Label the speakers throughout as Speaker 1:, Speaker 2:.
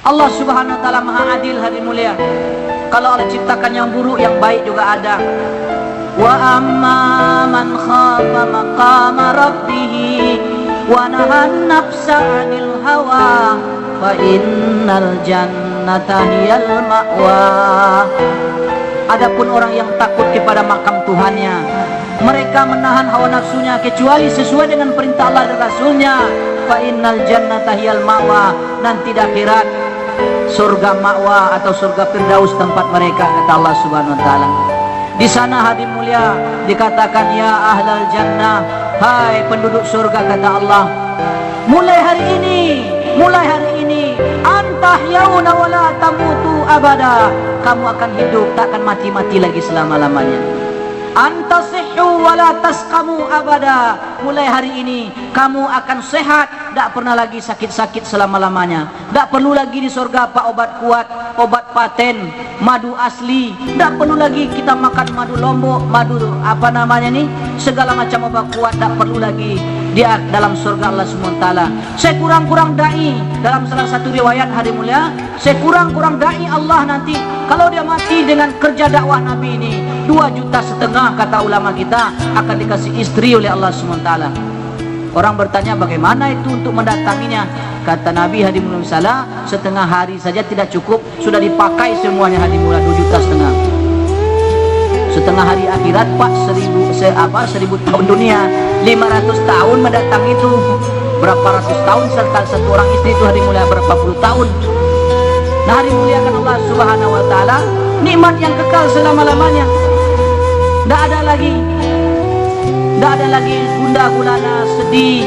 Speaker 1: Allah Subhanahu wa taala Maha Adil hadirin mulia. Kalau Allah ciptakan yang buruk, yang baik juga ada. Wa amma man khafa maqama rabbih wa nahan nafsa 'anil hawa fa innal jannata hiyal ma'wa. Adapun orang yang takut kepada makam Tuhannya, mereka menahan hawa nafsunya kecuali sesuai dengan perintah Allah dan Rasulnya, fa innal jannata hiyal ma'wa. Nanti di akhirat surga ma'wa atau surga Firdaus tempat mereka, kata Allah Subhanahu wa taala. Di sana hadirin mulia dikatakan ya ahlal jannah, hai penduduk surga, kata Allah, mulai hari ini antahyauna wala tamutu abada, kamu akan hidup, tak akan mati-mati lagi selama-lamanya. Antasihhu wala tasqamu abada, mulai hari ini kamu akan sehat, tak pernah lagi sakit-sakit selama-lamanya. Tak perlu lagi di surga pak obat kuat, obat paten, madu asli, tak perlu lagi kita makan madu lombok, madu apa namanya nih, segala macam obat kuat, tak perlu lagi dia dalam surga Allah SWT. Saya kurang-kurang dai, dalam salah satu riwayat hadirin mulia, saya kurang-kurang dai Allah nanti kalau dia mati dengan kerja dakwah Nabi ini 2,5 juta kata ulama kita akan dikasih istri oleh Allah SWT. Orang bertanya bagaimana itu untuk mendatanginya. Kata Nabi hadirin mulia, setengah hari saja tidak cukup, sudah dipakai semuanya hadirin mulia 2,5 juta. Setengah hari akhirat pak 1000 tahun dunia, 500 tahun mendatang itu berapa ratus tahun, serta satu orang istri itu hadirin mulia berapa puluh tahun. Nah hadirin mulia kan Allah Subhanahu wa taala, nikmat yang kekal selama-lamanya. Tidak ada lagi gundah gulana sedih.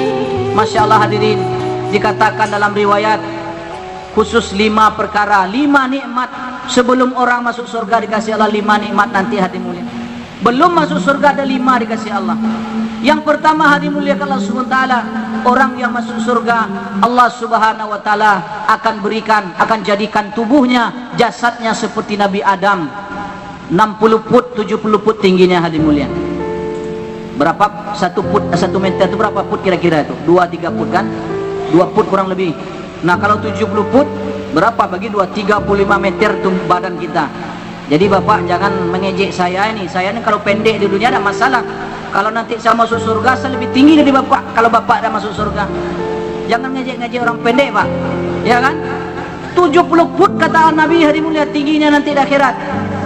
Speaker 1: Masya Allah hadirin, dikatakan dalam riwayat khusus 5 perkara, 5 nikmat sebelum orang masuk surga dikasih Allah 5 nikmat nanti hadirin mulia. Belum masuk surga ada 5 dikasih Allah. Yang pertama hadirin mulia Allah Subhanahu wa taala, orang yang masuk surga Allah Subhanahu wa taala akan berikan, akan jadikan tubuhnya, jasadnya seperti Nabi Adam, 60 foot 70 foot tingginya hadirin mulia. Berapa 1 meter itu berapa foot kira-kira itu? 2-3 foot kan? 2 foot kurang lebih. Nah kalau 70 foot berapa bagi 35 meter tuh badan kita. Jadi bapak jangan mengejek saya ini kalau pendek di dunia ada masalah. Kalau nanti saya masuk surga saya lebih tinggi dari bapak kalau bapak ada masuk surga. Jangan ngejek-ngejek orang pendek pak, ya kan? 70 foot kata Nabi hadirin mulia tingginya nanti di akhirat.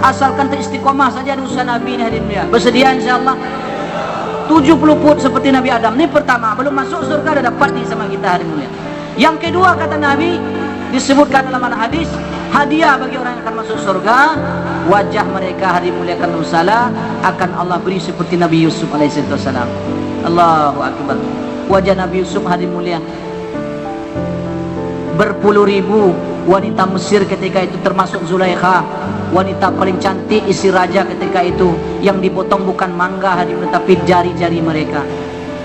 Speaker 1: Asalkan teristiqomah saja di usaha Nabi ini hadirin mulia. Bersedia insyaallah 70 foot seperti Nabi Adam. Ini pertama, belum masuk surga ada dapat nih sama kita hadirin mulia. Yang kedua kata Nabi, disebutkan dalam hadis, hadiah bagi orang yang akan masuk surga, wajah mereka hadirin mulia kan musala akan Allah beri seperti Nabi Yusuf alaihissalam. Allahu akbar. Wajah Nabi Yusuf hadirin mulia, berpuluh ribu wanita Mesir ketika itu termasuk Zulaikha, wanita paling cantik istri raja ketika itu, yang dipotong bukan mangga hadirin tapi jari-jari mereka.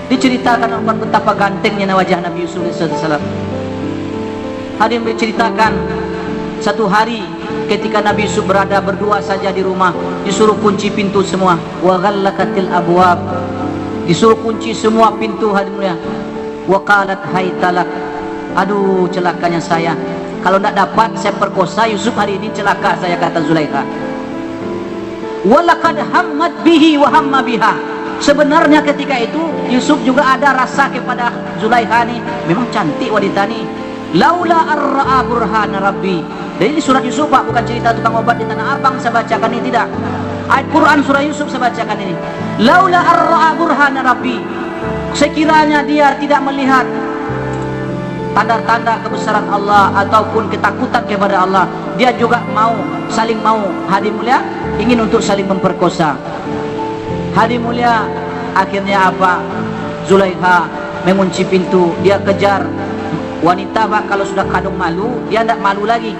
Speaker 1: Diceritakan betapa gantengnya wajah Nabi Yusuf alaihissalam. Hadirin diceritakan satu hari ketika Nabi Yusuf berada berdua saja di rumah, disuruh kunci pintu semua, wa ghallaqatil abwab, disuruh kunci semua pintu hadirin mulia. Wa qalat haytalak, aduh celakanya saya, kalau tidak dapat saya perkosa Yusuf hari ini, celaka saya, kata Zulaikha. Walaqad hammat bihi wa hamma biha, sebenarnya ketika itu Yusuf juga ada rasa kepada Zulaikha nih, memang cantik wanita nih. Laula ar-ra'a burhana rabbi, dan ini surat Yusuf pak, bukan cerita tukang obat di Tanah Abang saya bacakan ini, tidak. Ayat Quran surah Yusuf saya bacakan ini. Laula ar-ra'a burhana rabbi, sekiranya dia tidak melihat tanda-tanda kebesaran Allah ataupun ketakutan kepada Allah, dia juga saling mau hadirin mulia, ingin untuk saling memperkosa. Hadirin mulia, akhirnya apa? Zulaikha mengunci pintu, dia kejar. Wanita pak kalau sudah kadung malu, dia tidak malu lagi.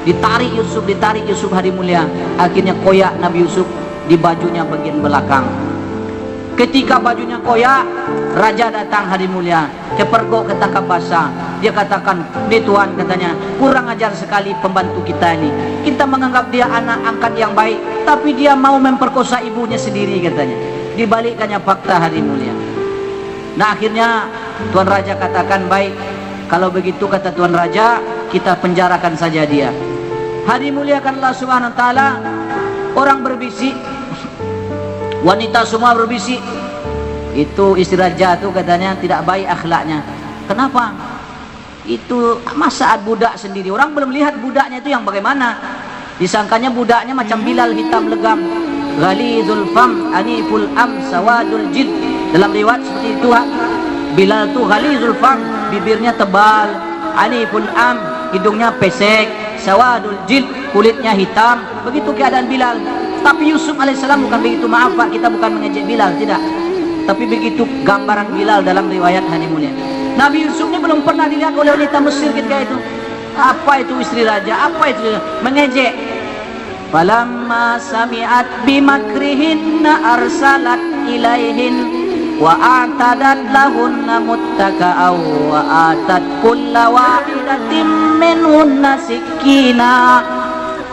Speaker 1: Ditarik Yusuf hadirin mulia. Akhirnya koyak Nabi Yusuf di bajunya bagian belakang. Ketika bajunya koyak, raja datang hadirin mulia, kepergok ketangkap basah. Dia katakan, "Nih Tuhan," katanya, "kurang ajar sekali pembantu kita ini. Kita menganggap dia anak angkat yang baik, tapi dia mau memperkosa ibunya sendiri," katanya. Dibalikkannya fakta hadirin mulia. Nah akhirnya Tuan Raja katakan, "Baik, kalau begitu," kata Tuan Raja, kita penjarakan saja dia. Hadirin muliakan Allah Subhanahu wa taala, orang berbisik, wanita semua berbisik, itu istri raja tuh katanya tidak baik akhlaknya. Kenapa? Itu masaat budak sendiri, orang belum lihat budaknya itu yang bagaimana. Disangkanya budaknya macam Bilal, hitam legam, ghalizul fam, aniful am, sawadul jid. Dalam riwayat seperti itu, Bilal tuh ghalizul fam, bibirnya tebal, aniful am, hidungnya pesek, sawadul jid, kulitnya hitam. Begitu keadaan Bilal. Tapi Yusuf alaihissalam bukan begitu. Maaf Pak, kita bukan mengejek Bilal, tidak. Tapi begitu gambaran Bilal dalam riwayat hadirin mulia. Nabi Yusuf ini belum pernah dilihat oleh wanita Mesir ketika itu. Apa itu istri raja? Apa itu? Mengejek. Falamma sami'at bimakrihinna arsalat ilaihin wa a'tadat lahunna muttaka'aw wa atat kulla wahidatin minhunna sikina.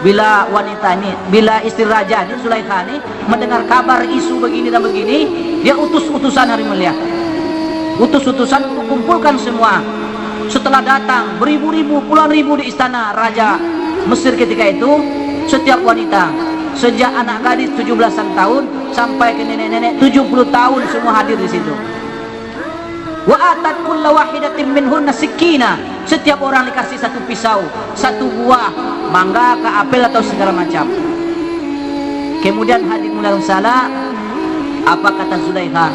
Speaker 1: Bila wanita ini, bila istri raja ini, Zulaikha ini mendengar kabar isu begini dan begini, dia utus utusan hari mulia. Utus-utusan untuk kumpulkan semua. Setelah datang beribu-ribu, puluhan ribu di istana raja Mesir ketika itu, setiap wanita, sejak anak gadis 17-an tahun sampai ke nenek-nenek 70 tahun semua hadir di situ. Wa atat kulla wahidatin minhunna sikina. Setiap orang dikasih satu pisau, satu buah, mangga, ke apel atau segala macam. Kemudian hadirin mulia salah, apa kata Zulaikha?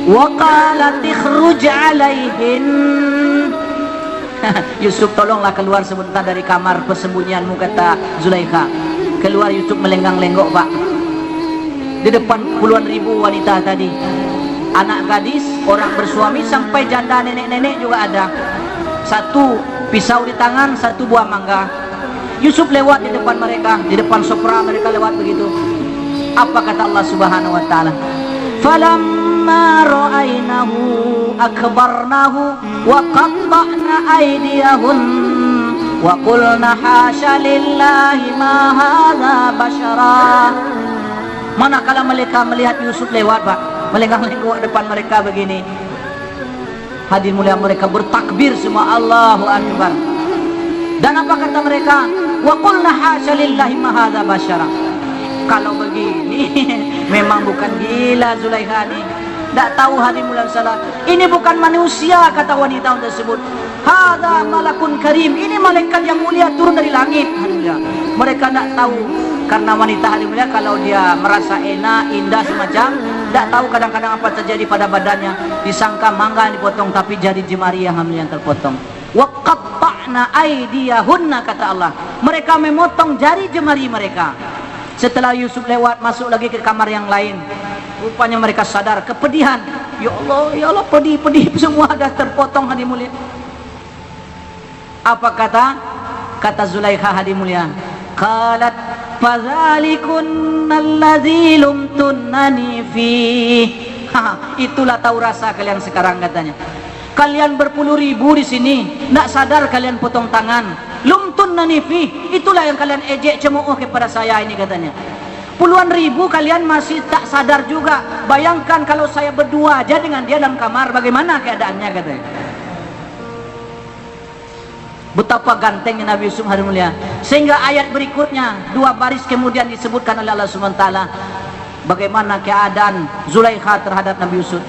Speaker 1: Wa qalat ikhruj alaihin. Yusuf, tolonglah keluar sebentar dari kamar persembunyianmu, kata Zulaikha. Keluar Yusuf melenggang-lenggok Pak. Di depan puluhan ribu wanita tadi, anak gadis, orang bersuami, sampai janda nenek-nenek juga ada. Satu pisau di tangan, satu buah mangga. Yusuf lewat di depan mereka, di depan sofra mereka lewat begitu. Apa kata Allah Subhanahu wa taala? Falamma ra'aynahu akbarnahu wa qatta'na aydiyahun wa qulna hasya lillahi ma hadza basyara. Manakala mereka melihat Yusuf lewat Pak, melenggang-lenggok depan mereka begini, hadirin mulia, mereka bertakbir semua, Allahu Akbar. Dan apa kata mereka? Wa qulna hasya lillahi ma hadza basyara. Kalau begini memang bukan gila Zulaikha ini. Tak tahu hadirin mulia salah, ini bukan manusia, kata wanita tersebut. Hadza malakun karim, ini malaikat yang mulia turun dari langit. Mereka tak tahu, karena wanita hadirin mulia kalau dia merasa enak, indah semacam, tak tahu kadang-kadang apa terjadi pada badannya. Disangka mangga yang dipotong, tapi jadi jemari yang terpotong. Wa qatta'na aydiyahunna, kata Allah. Mereka memotong jari jemari mereka. Setelah Yusuf lewat, masuk lagi ke kamar yang lain. Rupanya mereka sadar kepedihan. Ya Allah, pedih semua dah terpotong hadirin mulia. Apa kata Zulaikha hadirin mulia? Qalat fadzalikun allazi lumtunnani fi. Itulah tahu rasa kalian sekarang, katanya. Kalian berpuluh ribu di sini, tidak sadar kalian potong tangan. Lumtunnani fi, itulah yang kalian ejek cemooh kepada saya ini, katanya. Puluhan ribu kalian masih tak sadar juga. Bayangkan kalau saya berdua aja dengan dia dalam kamar, bagaimana keadaannya, katanya. Betapa gantengnya Nabi Yusuf hadirin mulia, sehingga ayat berikutnya 2 baris kemudian disebutkan oleh Allah Subhanahu wa taala bagaimana keadaan Zulaikha terhadap Nabi Yusuf.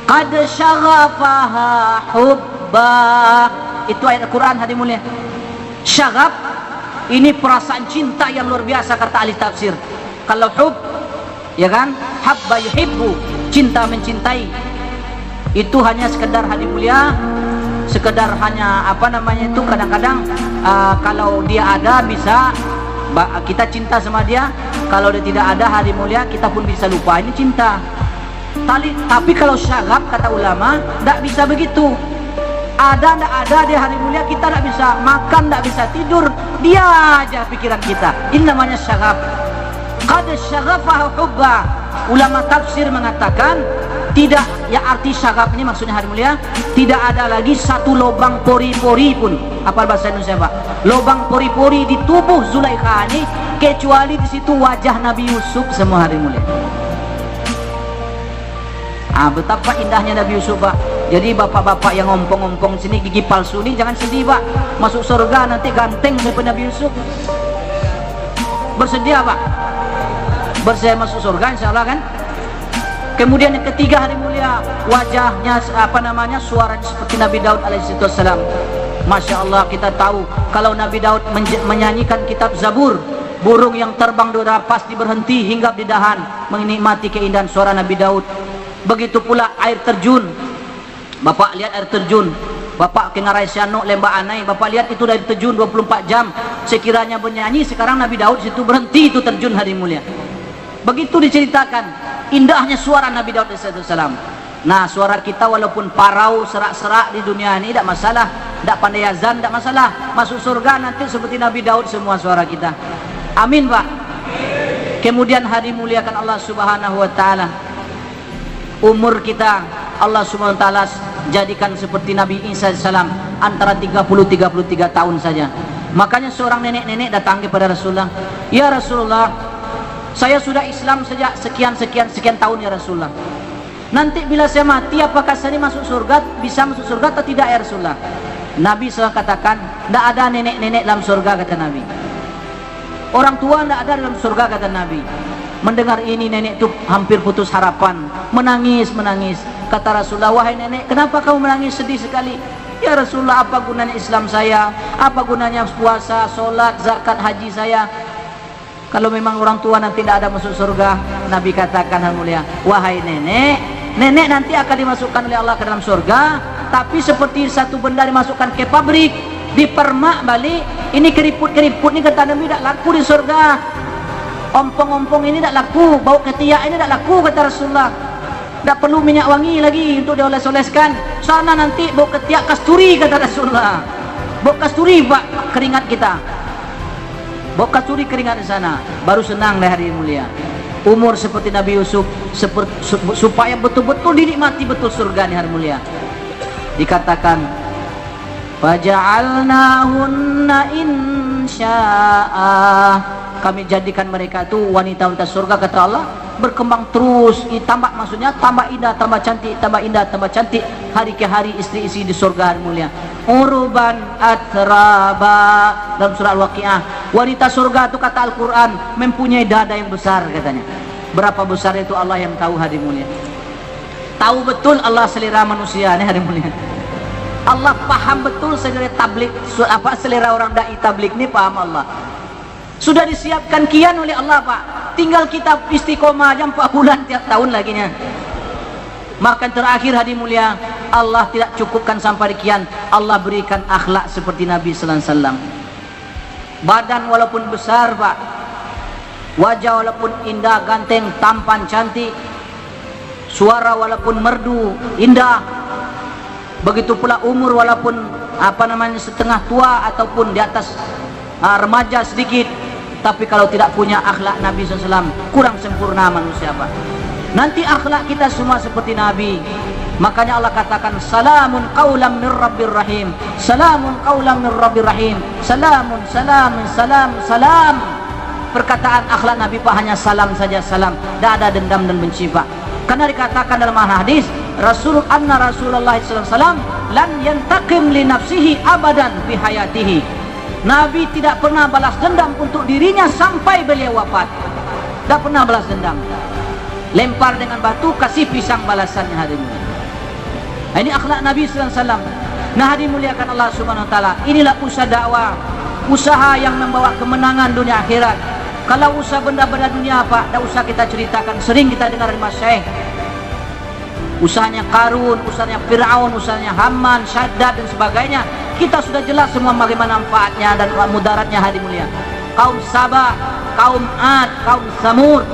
Speaker 1: Qad syaghafaha hubba. Itu ayat Al-Quran hadirin mulia. Syaghaf ini perasaan cinta yang luar biasa, kata ahli tafsir. Kalau hub, ya kan, habba yuhibbu, cinta mencintai, itu hanya sekedar hadirin mulia, sekedar hanya apa namanya itu, kadang-kadang kalau dia ada bisa kita cinta sama dia, kalau dia tidak ada hadirin mulia kita pun bisa lupa, ini cinta. Tapi kalau syaghaf, kata ulama, tidak bisa begitu. Ada tidak ada dia hadirin mulia, kita tidak bisa makan, tidak bisa tidur, dia aja pikiran kita. Ini namanya syaghaf. Qad syaghafahu hubba. Ulama tafsir mengatakan tidak, ya arti syaghaf ini maksudnya hadirin mulia, tidak ada lagi satu lubang pori-pori pun. Apa bahasa Indonesia Pak? Lubang pori-pori di tubuh Zulaikha ini, kecuali di situ wajah Nabi Yusuf semua hadirin mulia. Betapa indahnya Nabi Yusuf Pak. Jadi bapak-bapak yang ngompong-ngompong sini gigi palsu nih jangan sedih pak, masuk surga nanti ganteng daripada Nabi Yusuf. Bersedia pak? Bersedia masuk surga insya Allah kan? Kemudian yang ketiga hari mulia, wajahnya suaranya seperti Nabi Daud alaihissalam. Masya Allah, kita tahu kalau Nabi Daud menyanyikan kitab Zabur, burung yang terbang di udara pasti berhenti hinggap di dahan menikmati keindahan suara Nabi Daud. Begitu pula air terjun. Bapak lihat air terjun, bapak ke Ngarai Siano Lembah Anai, bapak lihat itu dari terjun 24 jam. Sekiranya bernyanyi, sekarang Nabi Daud situ berhenti itu terjun hari mulia. Begitu diceritakan indahnya suara Nabi Daud alaihissalam. Nah, suara kita walaupun parau, serak-serak di dunia ini tidak masalah, tidak pandai azan tidak masalah. Masuk surga nanti seperti Nabi Daud semua suara kita. Amin pak. Kemudian hari muliakan Allah subhanahu wa ta'ala, umur kita Allah subhanahu wa ta'ala jadikan seperti Nabi Isa alaihissalam, antara 30-33 tahun saja. Makanya seorang nenek-nenek datang kepada Rasulullah, ya Rasulullah, saya sudah Islam sejak sekian tahun ya Rasulullah. Nanti bila saya mati apakah saya masuk surga, bisa masuk surga atau tidak ya Rasulullah? Nabi SAW katakan, tidak ada nenek-nenek dalam surga kata Nabi. Orang tua tidak ada dalam surga kata Nabi. Mendengar ini nenek itu hampir putus harapan, menangis. Kata Rasulullah, wahai nenek, kenapa kamu menangis sedih sekali? Ya Rasulullah, apa gunanya Islam saya? Apa gunanya puasa, sholat, zakat, haji saya? Kalau memang orang tua nanti tidak ada masuk surga, Nabi katakan yang mulia, wahai nenek, nenek nanti akan dimasukkan oleh Allah ke dalam surga, tapi seperti satu benda dimasukkan ke pabrik, dipermak balik. Ini keriput-keriput ini kata Nabi tidak laku di surga. Ompong-ompong ini tidak laku, bau ketiak ini tidak laku kata Rasulullah. Tidak perlu minyak wangi lagi untuk dioles-oleskan. Sana nanti bau ketiak kasturi kata Rasulullah. Bau kasturi pak keringat kita. Bau kasturi keringat di sana, baru senang di hari mulia. Umur seperti Nabi Yusuf, supaya betul-betul dinikmati betul surga di hari mulia. Dikatakan, faja'alnahunna insya'a, kami jadikan mereka itu wanita-wanita surga kata Allah, berkembang terus, tambah maksudnya tambah indah, tambah cantik, tambah indah, tambah cantik, hari ke hari istri-istri di surga hari mulia. Uruban atraba, dalam surah Al-Waqiah, wanita surga itu kata Al-Quran mempunyai dada yang besar katanya. Berapa besar itu Allah yang tahu hari mulia. Tahu betul Allah selera manusia nih hari mulia. Allah paham betul selera tablik, selera orang dai tablik ini paham Allah. Sudah disiapkan kian oleh Allah pak. Tinggal kita istiqomah aja 4 bulan tiap tahun lagi nya. Maka terakhir hari mulia, Allah tidak cukupkan sampai kian, Allah berikan akhlak seperti Nabi sallallahu alaihi wasallam. Badan walaupun besar pak, wajah walaupun indah, ganteng, tampan, cantik, suara walaupun merdu, indah. Begitu pula umur walaupun setengah tua ataupun di atas remaja sedikit, tapi kalau tidak punya akhlak Nabi SAW, kurang sempurna manusia pak. Nanti akhlak kita semua seperti Nabi. Makanya Allah katakan, salamun qaulam mir rabbir rahim, salamun qaulam mir rabbir rahim, salamun salam. Perkataan akhlak Nabi pak hanya salam saja, salam, tidak ada dendam dan benci pak. Karena dikatakan dalam hadis, Rasulullah SAW lan yantaqim li nafsihi abadan fi hayatihi. Nabi tidak pernah balas dendam untuk dirinya sampai beliau wafat. Tidak pernah balas dendam. Lempar dengan batu, kasih pisang balasannya hari mulia. Nah, ini akhlak Nabi SAW. Nah hari muliakan Allah subhanahu wa ta'ala, inilah usaha dakwah, usaha yang membawa kemenangan dunia akhirat. Kalau usaha benda-benda dunia pak, tidak usah kita ceritakan, sering kita dengar dari masyayikh. Usahanya Qarun, usahanya Fir'aun, usahanya Haman, Shaddad dan sebagainya, kita sudah jelas semua bagaimana manfaatnya dan mudaratnya hari mulia. Kaum Sabah, kaum Ad, kaum Samud,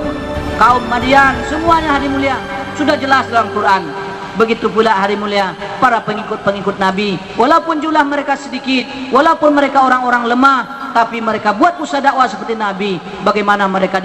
Speaker 1: kaum Madian, semuanya hari mulia sudah jelas dalam Quran. Begitu pula hari mulia para pengikut-pengikut Nabi, walaupun jumlah mereka sedikit, walaupun mereka orang-orang lemah, tapi mereka buat usaha dakwah seperti Nabi. Bagaimana mereka